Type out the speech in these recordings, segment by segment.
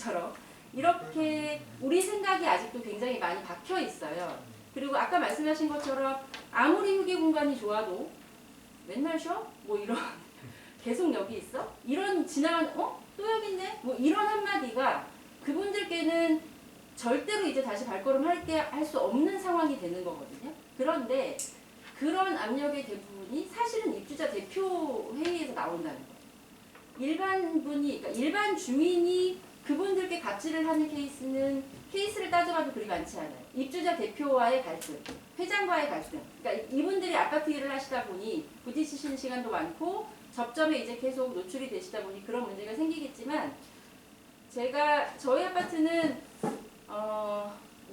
처럼 이렇게 우리 생각이 아직도 굉장히 많이 박혀 있어요. 그리고 아까 말씀하신 것처럼 아무리 휴게 공간이 좋아도 맨날 쉬어? 뭐 이런 계속 여기 있어? 이런 지나가는 또 여기 있네? 뭐 이런 한마디가 그분들께는 절대로 이제 다시 발걸음 할 수 없는 상황이 되는 거거든요. 그런데 그런 압력의 대부분이 사실은 입주자 대표 회의에서 나온다는 거예요. 그러니까 일반 주민이 그분들께 갑질을 하는 케이스를 따져봐도 그리 많지 않아요. 입주자 대표와의 갈등, 회장과의 갈등. 그러니까 이분들이 아파트 일을 하시다 보니 부딪히시는 시간도 많고 접점에 이제 계속 노출이 되시다 보니 그런 문제가 생기겠지만 저희 아파트는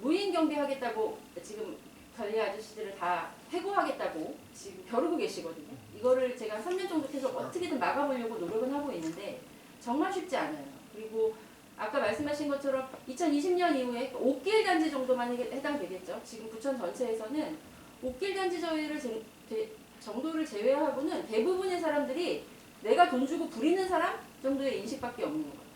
무인 경비하겠다고 지금 관리 아저씨들을 다 해고하겠다고 지금 벼르고 계시거든요. 이거를 제가 3년 정도 계속 어떻게든 막아보려고 노력은 하고 있는데 정말 쉽지 않아요. 그리고 아까 말씀하신 것처럼 2020년 이후에 옥길 단지 정도만 해당되겠죠. 지금 부천 전체에서는 옥길 단지 정도를 제외하고는 대부분의 사람들이 내가 돈 주고 부리는 사람 정도의 인식밖에 없는 것 같아요.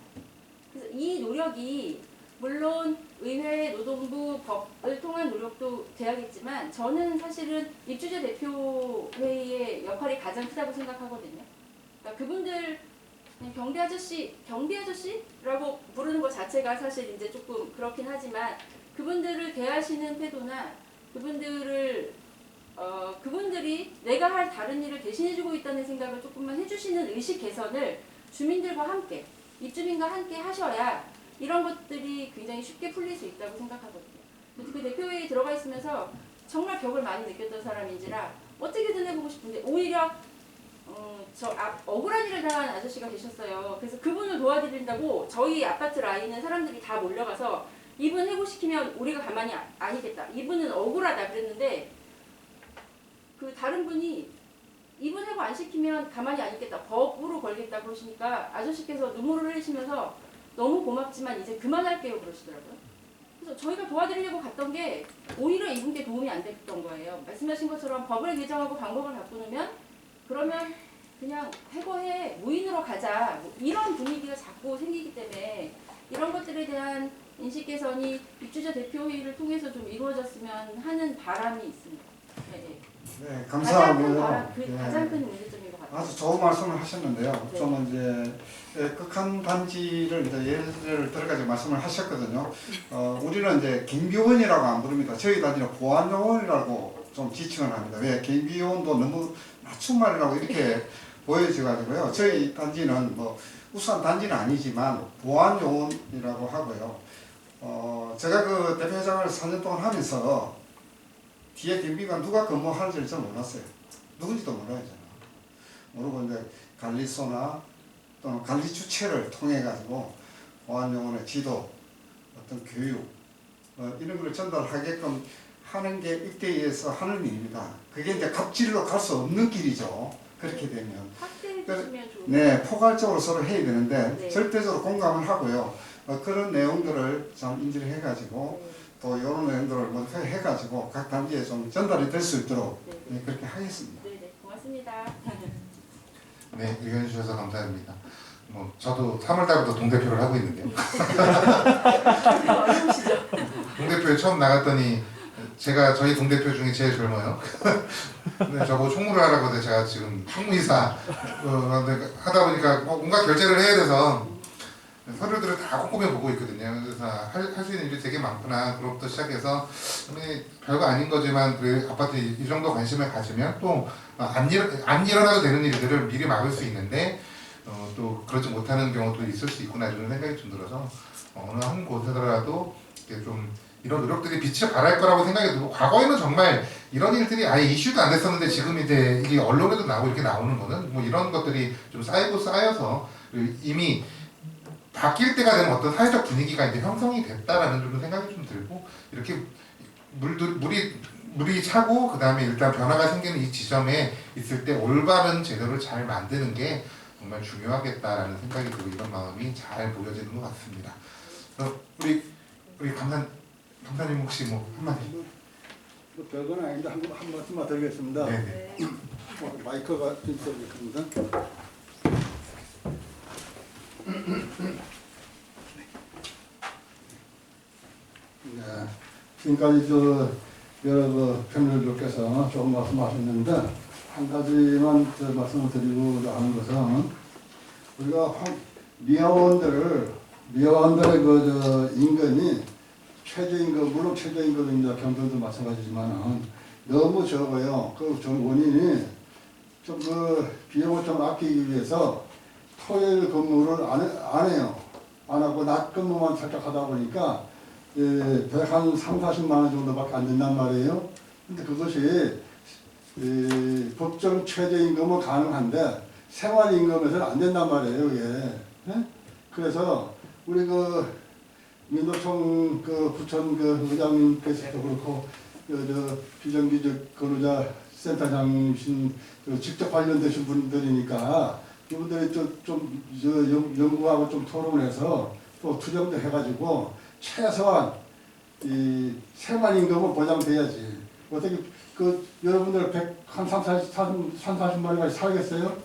그래서 이 노력이 물론 의회, 노동부, 법을 통한 노력도 돼야겠지만 저는 사실은 입주자 대표회의의 역할이 가장 크다고 생각하거든요. 그러니까 그분들 그냥 경비 아저씨라고 부르는 것 자체가 사실 이제 조금 그렇긴 하지만 그분들을 대하시는 태도나 그분들이 내가 할 다른 일을 대신해주고 있다는 생각을 조금만 해주시는 의식 개선을 주민들과 함께, 입주민과 함께 하셔야 이런 것들이 굉장히 쉽게 풀릴 수 있다고 생각하거든요. 그 대표회의에 들어가 있으면서 정말 벽을 많이 느꼈던 사람인지라 어떻게든 해보고 싶은데 오히려 억울한 일을 당한 아저씨가 계셨어요. 그래서 그분을 도와드린다고 저희 아파트 라인은 사람들이 다 몰려가서 이분 해고시키면 우리가 가만히 안 있겠다. 이분은 억울하다 그랬는데 그 다른 분이 이분 해고 안 시키면 가만히 안 있겠다. 법으로 걸겠다 그러시니까 아저씨께서 눈물을 흘리시면서 너무 고맙지만 이제 그만할게요 그러시더라고요. 그래서 저희가 도와드리려고 갔던 게 오히려 이분께 도움이 안 됐던 거예요. 말씀하신 것처럼 법을 개정하고 방법을 바꾸면 그러면 그냥 해고해 무인으로 가자 뭐 이런 분위기가 자꾸 생기기 때문에 이런 것들에 대한 인식 개선이 입주자 대표회의를 통해서 좀 이루어졌으면 하는 바람이 있습니다. 네, 감사하고요. 가장 큰 문제점인 것 같아요. 아주 좋은 말씀을 하셨는데요. 네. 좀 이제 극한 단지를 이제 예를 들어가지고 말씀을 하셨거든요. 우리는 이제 경비원이라고 안 부릅니다. 저희 단지는 보안요원이라고 좀 지칭을 합니다. 왜 경비원도 너무 낮춘 말이라고 이렇게 보여져가지고요. 저희 단지는 뭐 우수한 단지는 아니지만 보안요원이라고 하고요. 제가 그 대표회장을 4년 동안 하면서 뒤에 경비관 누가 근무하는지를 잘 몰랐어요. 누군지도 몰라요. 모르고 이제 관리소나 또는 관리 주체를 통해 가지고 보안요원의 지도, 어떤 교육 이런 걸 전달하게끔 하는 게 입대위에서 하는 일입니다. 그게 이제 갑질로 갈 수 없는 길이죠. 그렇게 되면 확대해 주시면 좋을 네, 포괄적으로 서로 해야 되는데 네. 절대적으로 공감을 하고요. 그런 내용들을 잘 인지를 해가지고 또 이런 내용들을 뭐 해가지고 각 단지에 좀 전달이 될 수 있도록 네, 그렇게 하겠습니다. 네, 고맙습니다. 네, 의견 주셔서 감사합니다. 뭐 저도 3월달부터 동대표를 하고 있는데요. 어려우시죠? 동대표에 처음 나갔더니 제가 저희 동대표 중에 제일 젊어요. 근데 저보고 총무를 하라고 해서 제가 지금 총무이사 하다 보니까 뭔가 결제를 해야 돼서 서류들을 다 꼼꼼히 보고 있거든요. 그래서 할 수 있는 일이 되게 많구나. 그것부터 시작해서 별거 아닌 거지만 그 아파트 이 정도 관심을 가지면 또 안 일어나도 되는 일들을 미리 막을 수 있는데 또 그렇지 못하는 경우도 있을 수 있구나 이런 생각이 좀 들어서 어느 한 곳에서라도 이렇게 좀 이런 노력들이 빛을 발할 거라고 생각이 들고 과거에는 정말 이런 일들이 아예 이슈도 안 됐었는데 지금 이제 이게 언론에도 나오고 이렇게 나오는 거는 뭐 이런 것들이 좀 쌓여서 이미 바뀔 때가 되면 어떤 사회적 분위기가 이제 형성이 됐다라는 좀 생각이 좀 들고 이렇게 물이 차고 그 다음에 일단 변화가 생기는 이 지점에 있을 때 올바른 제도를 잘 만드는 게 정말 중요하겠다라는 생각이 들고 이런 마음이 잘 보여지는 것 같습니다. 우리 감사님 혹시 뭐 한마디? 별건 아닌데 한 말씀만 드리겠습니다. 네네. 마이크가 좀 있습니다. 네. 지금까지 여러 패널들께서 조금 말씀하셨는데 한 가지만 말씀을 드리고 하는 것은 우리가 미화원들의 임금이 최저임금 물론 최저임금입니다. 경전도 마찬가지지만 너무 적어요. 그 원인이 좀 비용을 좀 아끼기 위해서 토요일 근무를 안 해요. 안 하고 낮 근무만 살짝 하다 보니까 한 3, 40만 원 정도밖에 안 된단 말이에요. 근데 그것이 법정 최저임금은 가능한데 생활임금에서는 안 된단 말이에요. 이게. 네? 그래서 우리 민노총 부천 의장님께서도 그렇고 비정규직 근로자 센터장이신 직접 관련되신 분들이니까 이분들이 좀 연구하고 좀 토론해서 또 투정도 해가지고 최소한 이 생활임금은 보장돼야지. 어떻게 여러분들 40만원까지 살겠어요?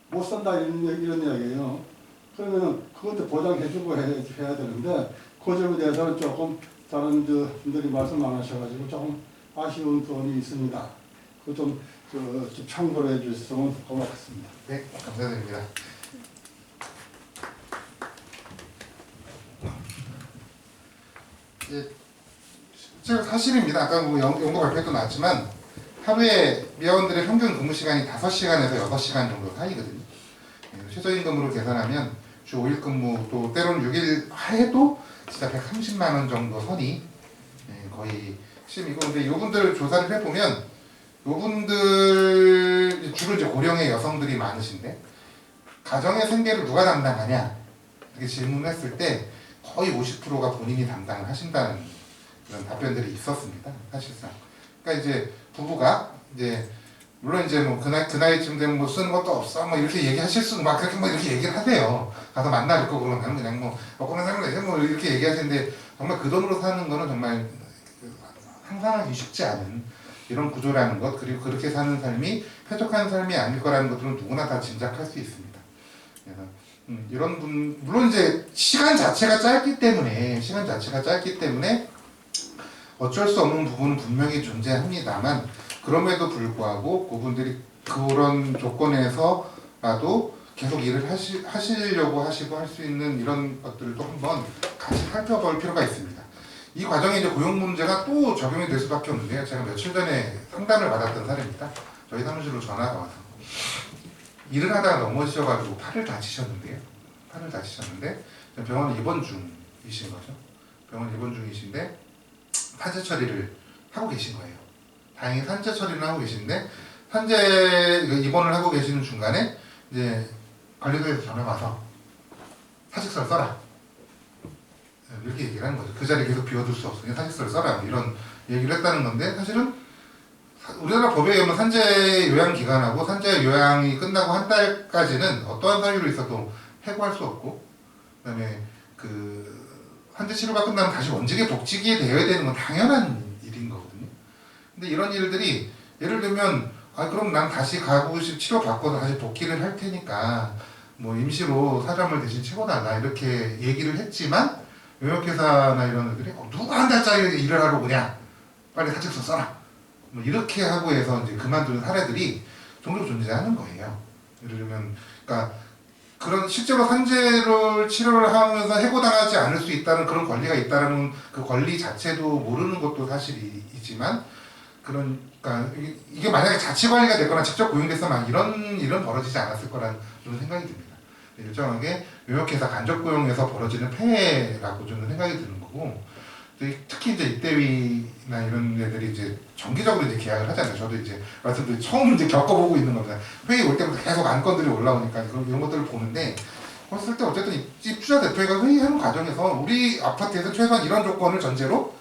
못 산다 이런 이야기예요. 그러면 그것도 보장해주고 해야 되는데 그 점에 대해서는 조금 다른 분들이 말씀 안 하셔가지고 조금 아쉬운 부분이 있습니다. 그 좀 참고를 해주셨으면 고맙겠습니다. 네, 감사드립니다. 실제로 사실입니다. 아까 연구 발표도 나왔지만 하루에 미화원들의 평균 근무 시간이 5시간에서 6시간 정도 사이거든요. 최저임금으로 계산하면 주 5일 근무 또 때로는 6일 해도 진짜 130만 원 정도 선이 거의 심이고, 근데 이분들 조사를 해보면 이분들 주로 이제 고령의 여성들이 많으신데 가정의 생계를 누가 담당하냐 이렇게 질문을 했을 때 거의 50%가 본인이 담당을 하신다는 그런 답변들이 있었습니다. 사실상. 그러니까 이제 부부가 이제 물론 이제 뭐 그 나이쯤 되면 뭐 쓰는 것도 없어 뭐 이렇게 얘기하실 수 막 그렇게 뭐 이렇게 얘기를 하세요. 가서 만나 뵙고 그러면 나는 그냥 뭐 먹고는 살면 되지 뭐 이렇게 얘기하시는데 정말 그 돈으로 사는 거는 정말 상상하기 쉽지 않은 이런 구조라는 것, 그리고 그렇게 사는 삶이 쾌적한 삶이 아닐 거라는 것들은 누구나 다 짐작할 수 있습니다. 그래서 이런 분 물론 이제 시간 자체가 짧기 때문에 어쩔 수 없는 부분은 분명히 존재합니다만, 그럼에도 불구하고 그분들이 그런 조건에서라도 계속 일을 하시려고 하시고 할 수 있는 이런 것들도 한번 같이 살펴볼 필요가 있습니다. 이 과정에 이제 고용 문제가 또 적용이 될 수밖에 없는데요. 제가 며칠 전에 상담을 받았던 사례입니다. 저희 사무실로 전화가 와서 일을 하다가 넘어지셔가지고 팔을 다치셨는데 병원 입원 중이신 거죠. 병원 입원 중이신데 산재 처리를 하고 계신 거예요. 다행히 산재 처리를 하고 계신데 산재 입원을 하고 계시는 중간에 이제 관리소에서 전화가 와서 사직서를 써라 이렇게 얘기를 하는 거죠. 그 자리 계속 비워둘 수 없으니 사직서를 써라 이런 얘기를 했다는 건데, 사실은 우리나라 법에 의하면 산재 요양 기간하고 산재 요양이 끝나고 한 달까지는 어떠한 사유로 있어도 해고할 수 없고, 그다음에 산재 치료가 끝나면 다시 원직에 복직이 되어야 되는 건 당연한 일인 거거든요. 근데 이런 일들이 예를 들면 그럼 난 다시 가고 치료 받고서 다시 복귀를 할 테니까 뭐 임시로 사장을 대신 채워달라 이렇게 얘기를 했지만 용역회사나 이런 애들이 누가 한 달짜리 일을 하러 오냐 빨리 사직서 써라 뭐 이렇게 하고 해서 이제 그만두는 사례들이 종종 존재하는 거예요. 예를 들면 그러니까 그런 실제로 산재를 치료를 하면서 해고당하지 않을 수 있다는 그런 권리가 있다는 그 권리 자체도 모르는 것도 사실이지만, 그러니까 이게 만약에 자치관리가 됐거나 직접 고용됐으면 이런 일은 벌어지지 않았을 거라는 그런 생각이 듭니다. 일정하게 용역회사 간접 고용에서 벌어지는 폐해라고 저는 생각이 드는 거고, 특히 이제 입대위나 이런 애들이 이제 정기적으로 이제 계약을 하잖아요. 저도 이제 말씀드린 처음 이제 겪어보고 있는 겁니다. 회의 올 때부터 계속 안건들이 올라오니까 이런 것들을 보는데, 그랬을 때 어쨌든 입주자 대표가 회의하는 과정에서 우리 아파트에서 최소한 이런 조건을 전제로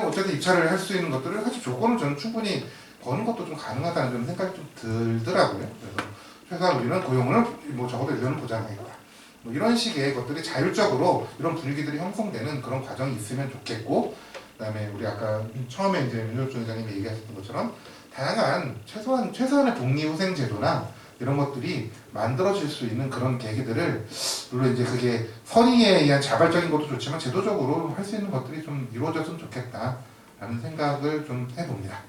어쨌든 입찰을 할 수 있는 것들을 사실 조건을 저는 충분히 거는 것도 좀 가능하다는 그런 생각이 좀 들더라고요. 그래서 최소한 우리는 고용을 뭐 적어도 1년은 보장하겠다. 뭐 이런 식의 것들이 자율적으로 이런 분위기들이 형성되는 그런 과정이 있으면 좋겠고, 그다음에 우리 아까 처음에 이제 민노총 회장님이 얘기하셨던 것처럼 다양한 최소한의 복리후생 제도나 이런 것들이 만들어질 수 있는 그런 계기들을, 물론 이제 그게 선의에 의한 자발적인 것도 좋지만 제도적으로 할 수 있는 것들이 좀 이루어졌으면 좋겠다라는 생각을 좀 해봅니다.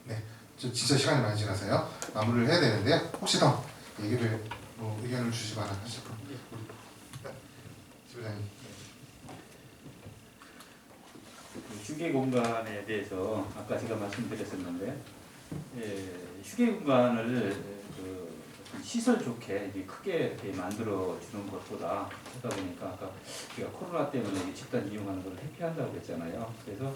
네, 저 진짜 시간이 많이 지나서요. 마무리를 해야 되는데요. 혹시 더 얘기를 뭐 의견을 주시거나 하실 분, 지부장님. 휴게 공간에 대해서 아까 제가 말씀드렸었는데, 휴게 공간을 시설 좋게 크게 이렇게 만들어 주는 것보다 하다 보니까 아까 우리가 코로나 때문에 집단 이용하는 걸 회피한다고 했잖아요. 그래서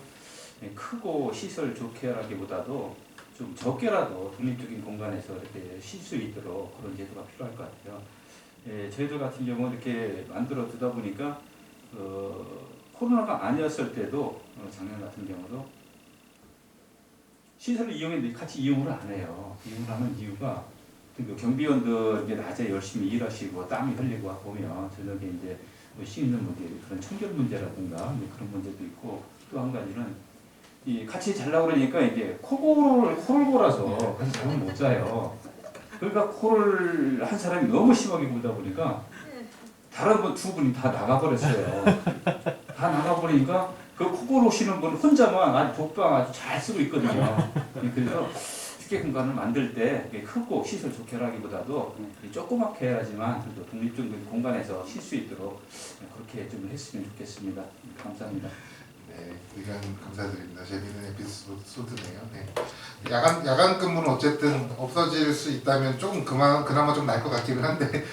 크고 시설 좋게라기보다도 좀 적게라도 독립적인 공간에서 이렇게 쉴 수 있도록 그런 제도가 필요할 것 같아요. 저희들 같은 경우는 이렇게 만들어 두다 보니까 코로나가 아니었을 때도 작년 같은 경우도 시설을 이용했는데 같이 이용을 안 해요. 이용을 하는 이유가 경비원들 이제 낮에 열심히 일하시고 땀이 흘리고 보면 저녁에 이제 뭐 씻는 문제, 그런 청결 문제라든가 그런 문제도 있고, 또 한 가지는 이 같이 자려고 그러니까 이게 코골고라서 같이 잠을 못 자요. 그러니까 코를 한 사람이 너무 심하게 불다 보니까 다른 분 두 분이 다 나가버렸어요. 다 나가버리니까 그 코골 오시는 분 혼자만 아주 독방 아주 잘 쓰고 있거든요. 그래서 휴게 공간을 만들 때 크고 시설 좋게라기보다도 조그맣게 해야지만 그래도 독립적인 공간에서 쉴 수 있도록 그렇게 좀 했으면 좋겠습니다. 감사합니다. 네, 의견 감사드립니다. 재미있는 에피소드네요. 네. 야간 근무는 어쨌든 없어질 수 있다면 조금 그나마 좀 나을 것 같기는 한데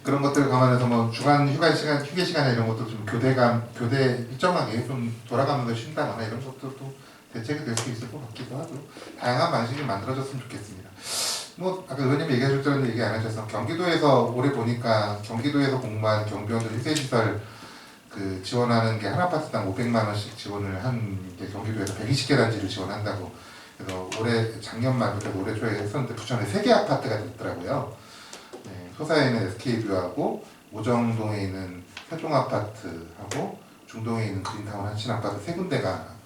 그런 것들을 감안해서 뭐 주간 휴게 시간에 이런 것도 좀 교대 일정하게 좀 돌아가면서 쉰다거나 이런 것들도 대책이 될 수 있을 것 같기도 하고, 다양한 방식이 만들어졌으면 좋겠습니다. 뭐 아까 의원님 얘기해 줬던 얘기 안 하셔서 경기도에서 올해 보니까 경기도에서 공무한 경비원들 휴게시설 지원하는 게 한 아파트당 500만 원씩 지원을 한 게 경기도에서 120개 단지를 지원한다고. 그래서 작년 말부터 올해 초에 했었는데 부천에 3개 아파트가 됐더라고요. 네, 소사에 있는 SK뷰하고 오정동에 있는 세종 아파트하고 중동에 있는 그린타운 한신 아파트 3군데가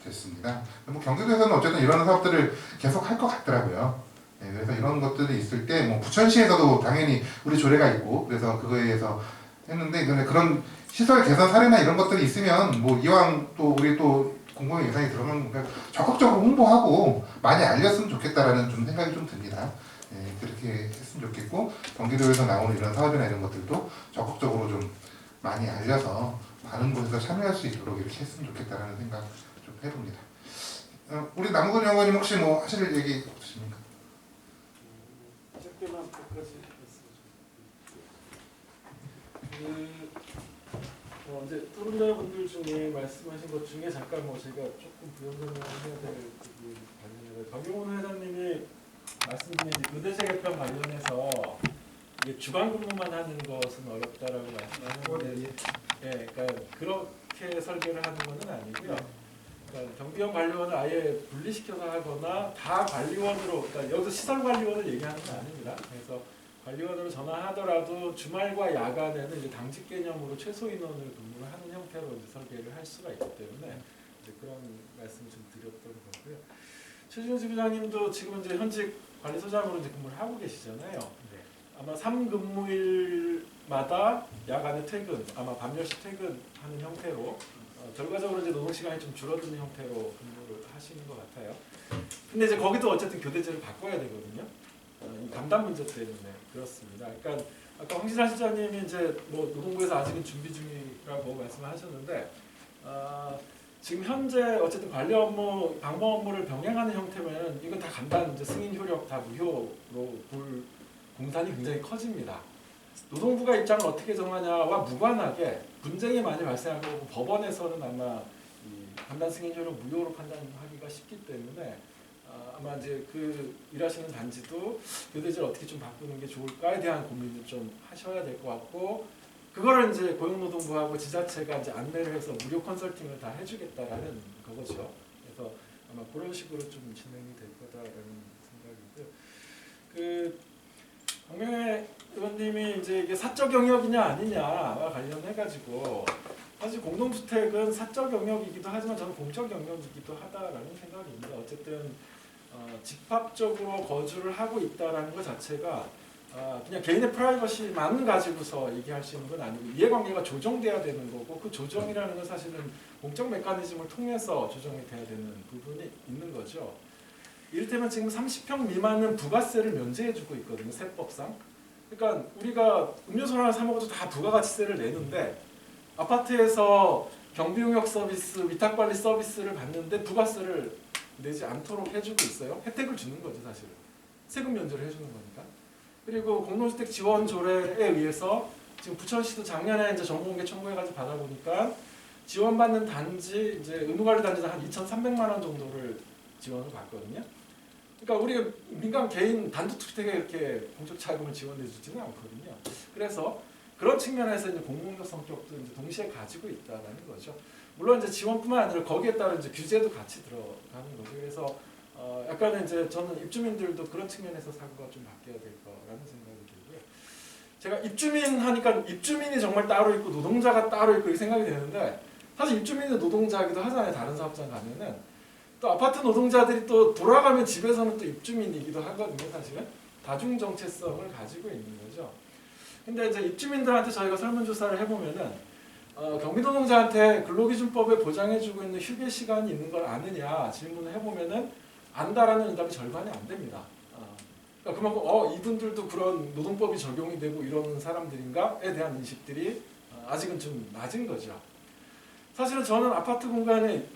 됐습니다. 뭐 경기도에서는 어쨌든 이런 사업들을 계속 할 것 같더라고요. 네, 그래서 이런 것들이 있을 때 뭐 부천시에서도 당연히 우리 조례가 있고 그래서 그거에 의해서 했는데, 그런 시설 개선 사례나 이런 것들이 있으면 뭐 이왕 또 우리 또 공공 예산이 들어가는 거니까 적극적으로 홍보하고 많이 알렸으면 좋겠다라는 좀 생각이 좀 듭니다. 네, 그렇게 했으면 좋겠고, 경기도에서 나오는 이런 사업이나 이런 것들도 적극적으로 좀 많이 알려서 많은 곳에서 참여할 수 있도록 이렇게 했으면 좋겠다라는 생각 좀 해봅니다. 우리 남근 의원님 혹시 뭐 하실 얘기 없으십니까? 짧게만 몇 가지 이제 토론자분들 중에 말씀하신 것 중에 잠깐 뭐 제가 조금 부연설명을 해야 될 부분 관련해서 박용훈 회장님이 말씀드린 교대제 개편 관련해서 이게 주간 근무만 하는 것은 어렵다라고 말씀하셨는데, 예, 그러니까 그렇게 설계를 하는 것은 아니고요. 그러니까 경비원 관리원을 아예 분리시켜서 하거나 다 관리원으로, 그러니까 여기서 시설 관리원을 얘기하는 건 아닙니다. 그래서 관리원으로 전환하더라도 주말과 야간에는 이제 당직 개념으로 최소 인원을 근무를 하는 형태로 이제 설계를 할 수가 있기 때문에 이제 그런 말씀을 좀 드렸던 거고요. 최준현 지부장님도 지금 이제 현직 관리소장으로 이제 근무를 하고 계시잖아요. 아마 3근무일마다 야간에 퇴근, 아마 밤 10시 퇴근하는 형태로 결과적으로 이제 노동 시간이 좀 줄어드는 형태로 근무를 하시는 것 같아요. 근데 이제 거기도 어쨌든 교대제를 바꿔야 되거든요. 이 감단 문제 때문에 그렇습니다. 그러니까 아까 황신하 실장님이 이제 뭐 노동부에서 아직은 준비 중이라고 말씀을 하셨는데, 지금 현재 어쨌든 관리 업무, 방범 업무를 병행하는 형태면 이건 다 감단 이제 승인 효력 다 무효로 볼 공산이 굉장히 커집니다. 노동부가 입장을 어떻게 정하냐와 무관하게 분쟁이 많이 발생하고 법원에서는 아마 이 감단 승인 효력 무효로 판단하기가 쉽기 때문에 아마 이제 그 일하시는 단지도 교대제를 어떻게 좀 바꾸는 게 좋을까에 대한 고민을 좀 하셔야 될 것 같고, 그거를 이제 고용노동부하고 지자체가 이제 안내를 해서 무료 컨설팅을 다 해주겠다라는 거죠. 그래서 아마 그런 식으로 좀 진행이 될 거다라는 생각이고요. 박명혜 의원님이 이제 이게 사적 영역이냐 아니냐와 관련해가지고 사실 공동주택은 사적 영역이기도 하지만 저는 공적 영역이기도 하다라는 생각입니다. 어쨌든 집합적으로 거주를 하고 있다라는 것 자체가 그냥 개인의 프라이버시만 가지고서 얘기할 수 있는 건 아니고 이해관계가 조정돼야 되는 거고 그 조정이라는 건 사실은 공적 메커니즘을 통해서 조정이 돼야 되는 부분이 있는 거죠. 이를테면 지금 30평 미만은 부가세를 면제해주고 있거든요. 세법상. 그러니까 우리가 음료수 하나 사 먹어도 다 부가가치세를 내는데 아파트에서 경비용역 서비스, 위탁관리 서비스를 받는데 부가세를 내지 않도록 해주고 있어요. 혜택을 주는 거죠, 사실은. 세금 면제를 해주는 거니까. 그리고 공동주택 지원 조례에 의해서 지금 부천시도 작년에 이제 정보공개 청구해가지고 받아보니까 지원받는 단지 이제 의무관리 단지는 한 2,300만 원 정도를 지원을 받거든요. 그러니까 우리가 민간 개인 단독주택에 이렇게 공적 자금을 지원해주지는 않거든요. 그래서 그런 측면에서 이제 공공적 성격도 이제 동시에 가지고 있다라는 거죠. 물론 이제 지원뿐만 아니라 거기에 따른 이제 규제도 같이 들어가는 거죠. 그래서 약간은 이제 저는 입주민들도 그런 측면에서 사고가 좀 바뀌어야 될 거라는 생각이 들고요. 제가 입주민 하니까 입주민이 정말 따로 있고 노동자가 따로 있고 이렇게 생각이 되는데 사실 입주민은 노동자이기도 하잖아요. 다른 사업장 가면은 또 아파트 노동자들이 또 돌아가면 집에서는 또 입주민이기도 하거든요. 사실은 다중 정체성을 가지고 있는 거죠. 근데 이제 입주민들한테 저희가 설문조사를 해보면은 경비노동자한테 근로기준법에 보장해주고 있는 휴게 시간이 있는 걸 아느냐 질문을 해보면은 안다라는 응답이 절반이 안 됩니다. 그러니까 그만큼 이분들도 그런 노동법이 적용이 되고 이런 사람들인가에 대한 인식들이 아직은 좀 낮은 거죠. 사실은 저는 아파트 공간에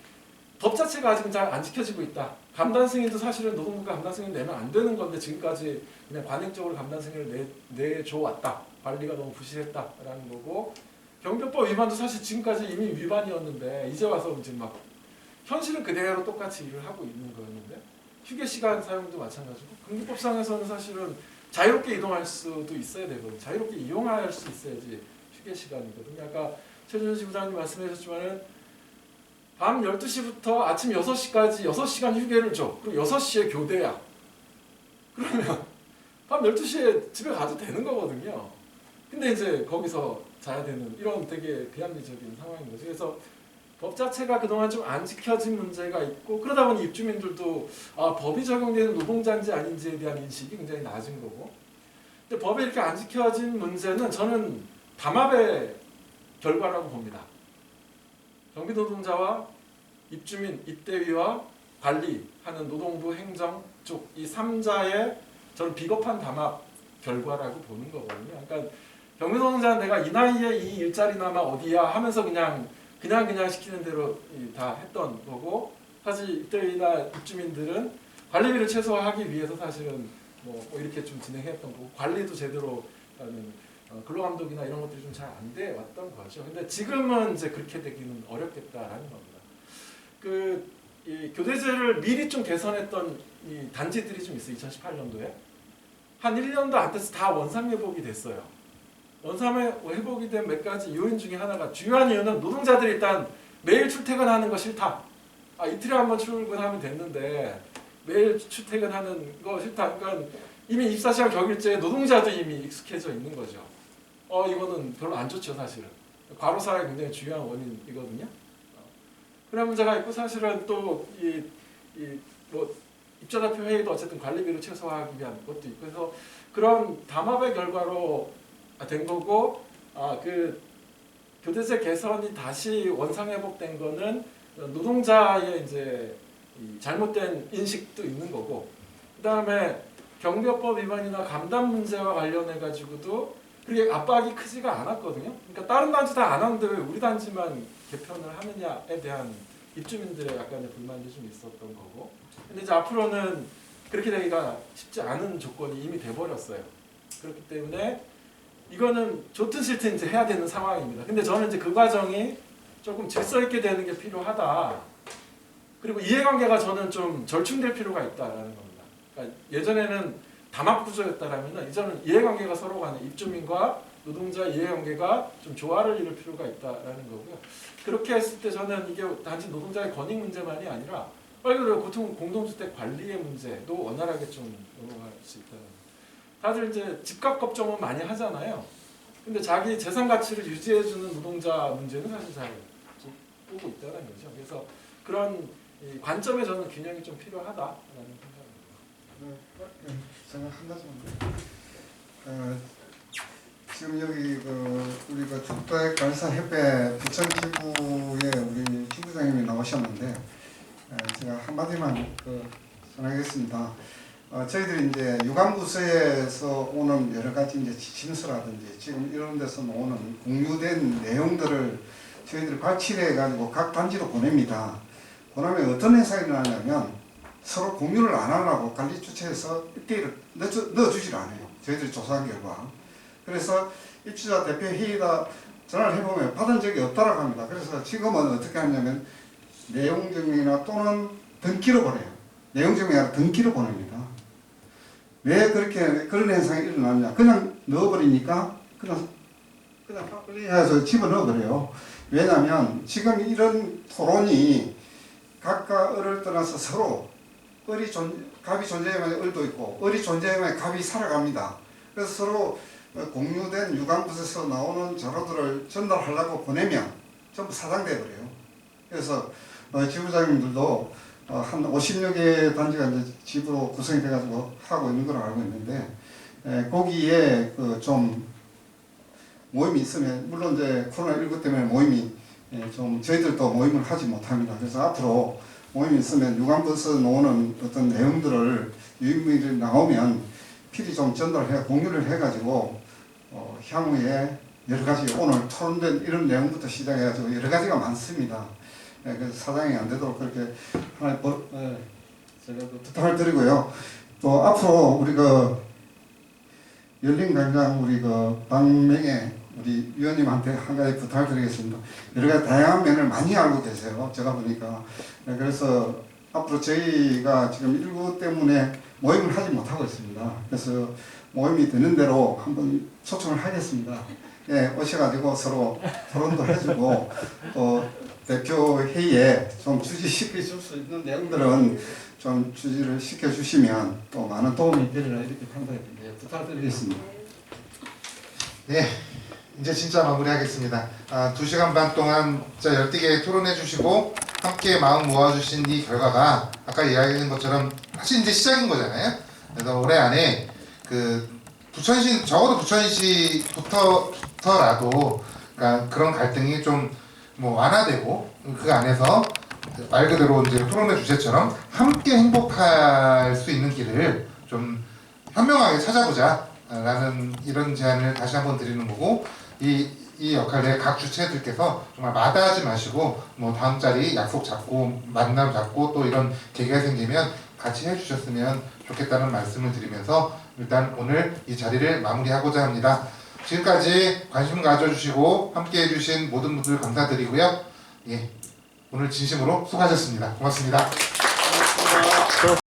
법 자체가 아직은 잘 안 지켜지고 있다. 감단 승인도 사실은 노동부가 감단 승인 내면 안 되는 건데 지금까지 그냥 관행적으로 감단 승인을 내줘 왔다. 관리가 너무 부실했다라는 거고 경비법 위반도 사실 지금까지 이미 위반이었는데 이제 와서 이제 막 현실은 그대로 똑같이 일을 하고 있는 거였는데 휴게 시간 사용도 마찬가지고 경비법상에서는 사실은 자유롭게 이동할 수도 있어야 되거든요. 자유롭게 이용할 수 있어야지 휴게 시간이거든요. 아까 최준현 지부장님 말씀하셨지만은 밤 12시부터 아침 6시까지 6시간 휴게를 줘. 그리고 6시에 교대야. 그러면 밤 12시에 집에 가도 되는 거거든요. 근데 이제 거기서 자야 되는 이런 되게 비합리적인 상황인 거죠. 그래서 법 자체가 그동안 좀 안 지켜진 문제가 있고 그러다 보니 입주민들도 법이 적용되는 노동자인지 아닌지에 대한 인식이 굉장히 낮은 거고 근데 법이 이렇게 안 지켜진 문제는 저는 담합의 결과라고 봅니다. 경비노동자와 입주민, 입대위와 관리하는 노동부 행정 쪽 이 3자의 저는 비겁한 담합 결과라고 보는 거거든요. 그러니까 경비노동자는 내가 이 나이에 이 일자리나마 어디야 하면서 그냥 시키는 대로 다 했던 거고 사실 입대위나 입주민들은 관리비를 최소화하기 위해서 사실은 뭐 이렇게 좀 진행했던 거고 관리도 제대로 하는 근로감독이나 이런 것들이 좀 잘 안 돼 왔던 거죠. 근데 지금은 이제 그렇게 되기는 어렵겠다라는 겁니다. 이 교대제를 미리 좀 개선했던 이 단지들이 좀 있어요. 2018년도에 한 1년도 안 돼서 다 원상 회복이 됐어요. 원상 회복이 된 몇 가지 요인 중에 하나가 주요한 이유는 노동자들이 일단 매일 출퇴근하는 거 싫다. 이틀에 한 번 출근하면 됐는데 매일 출퇴근하는 거 싫다. 그러니까 이미 24시간 격일제에 노동자도 이미 익숙해져 있는 거죠. 이거는 별로 안 좋죠, 사실은. 과로사의 굉장히 중요한 원인이거든요. 그런 문제가 있고 사실은 또 뭐 입자대표 회의도 어쨌든 관리비를 최소화하기 위한 것도 있고 그래서 그런 담합의 결과로 된 거고 그 교대제 개선이 다시 원상 회복된 거는 노동자의 이제 잘못된 인식도 있는 거고 그다음에 경비법 위반이나 감단 문제와 관련해 가지고도 그게 압박이 크지가 않았거든요. 그러니까 다른 단지 다 안 하는데 왜 우리 단지만 개편을 하느냐에 대한 입주민들의 약간의 불만이 좀 있었던 거고. 근데 이제 앞으로는 그렇게 되기가 쉽지 않은 조건이 이미 돼버렸어요. 그렇기 때문에 이거는 좋든 싫든 이제 해야 되는 상황입니다. 근데 저는 이제 그 과정이 조금 질서 있게 되는 게 필요하다. 그리고 이해관계가 저는 좀 절충될 필요가 있다라는 겁니다. 그러니까 예전에는 담합 구조였다라면 이제는 이해관계가 서로 간에 입주민과 노동자 이해관계가 좀 조화를 이룰 필요가 있다라는 거고요. 그렇게 했을 때 저는 이게 단지 노동자의 권익 문제만이 아니라 말 그대로 공동주택 관리의 문제도 원활하게 좀 넘어갈 수 있다. 다들 이제 집값 걱정은 많이 하잖아요. 근데 자기 재산 가치를 유지해주는 노동자 문제는 사실 잘 보고 있다는 거죠. 그래서 그런 관점에 저는 균형이 좀 필요하다라는 생각입니다. 제가 한 가지만. 지금 여기 우리 죽도액 발사협회 부천 지부에 우리 지부장님이 나오셨는데 제가 한마디만 전하겠습니다. 저희들이 이제 유관부서에서 오는 여러 가지 이제 지침서라든지 지금 이런 데서 나오는 공유된 내용들을 저희들이 발췌해 가지고 각 단지로 보냅니다. 보내면 어떤 현상이 일어나냐면 서로 공유를 안 하려고 관리 주체에서 일대일을 넣어주질 않아요. 저희들이 조사한 결과. 그래서 입주자 대표 회의다 전화를 해보면 받은 적이 없다라고 합니다. 그래서 지금은 어떻게 하냐면 내용 증명이나 또는 등기로 보내요. 내용 증명이 아니라 등기로 보냅니다. 왜 그렇게 그런 현상이 일어나느냐? 그냥 넣어버리니까 그냥 빨리 해서 집어넣어버려요. 왜냐하면 지금 이런 토론이 각각 을을 떠나서 서로 갑이 존재해야만 을도 있고 을이 존재해야만 갑이 살아갑니다. 그래서 서로 공유된 유관부서에서 나오는 자료들을 전달하려고 보내면 전부 사장돼 버려요. 그래서 지부장님들도 한 50여 개 단지가 이제 집으로 구성이 돼가지고 하고 있는 걸로 알고 있는데 거기에 좀 모임이 있으면 물론 이제 코로나19 때문에 모임이 좀 저희들도 모임을 하지 못합니다. 그래서 앞으로 모임이 있으면 유관부서 나오는 어떤 내용들을 유인물이 나오면 필히 좀 전달해 공유를 해가지고 향후에 여러 가지 오늘 토론된 이런 내용부터 시작해가지고 여러 가지가 많습니다. 그래서 사장이 안 되도록 그렇게 하나 제가 부탁을 드리고요. 또 앞으로 우리 열린 광장 우리 박명애 우리 위원님한테 한 가지 부탁을 드리겠습니다. 여러 가지 다양한 면을 많이 알고 계세요. 제가 보니까. 그래서 앞으로 저희가 지금 일구 때문에 모임을 하지 못하고 있습니다. 그래서 모임이 되는 대로 한번 초청을 하겠습니다. 예, 오셔가지고 서로 토론도 해주고 또 대표 회의에 좀 주지시켜 줄 수 있는 내용들은 좀 주지를 시켜주시면 또 많은 도움이 되리라 이렇게 판단했는데 부탁드리겠습니다. 네, 이제 진짜 마무리하겠습니다. 2시간 반 동안 진짜 열띠게 토론해 주시고 함께 마음 모아주신 이 결과가 아까 이야기한 것처럼 사실 이제 시작인 거잖아요. 그래서 올해 안에 부천시 적어도 부천시부터라도 그러니까 그런 갈등이 좀 완화되고 그 안에서 말 그대로 이제 토론의 주제처럼 함께 행복할 수 있는 길을 좀 현명하게 찾아보자라는 이런 제안을 다시 한번 드리는 거고 이 역할에 각 주체들께서 정말 마다하지 마시고 다음 자리 약속 잡고 만남 잡고 또 이런 계기가 생기면 같이 해주셨으면 좋겠다는 말씀을 드리면서 일단 오늘 이 자리를 마무리하고자 합니다. 지금까지 관심 가져주시고 함께 해주신 모든 분들 감사드리고요. 예, 오늘 진심으로 수고하셨습니다. 고맙습니다. 고맙습니다.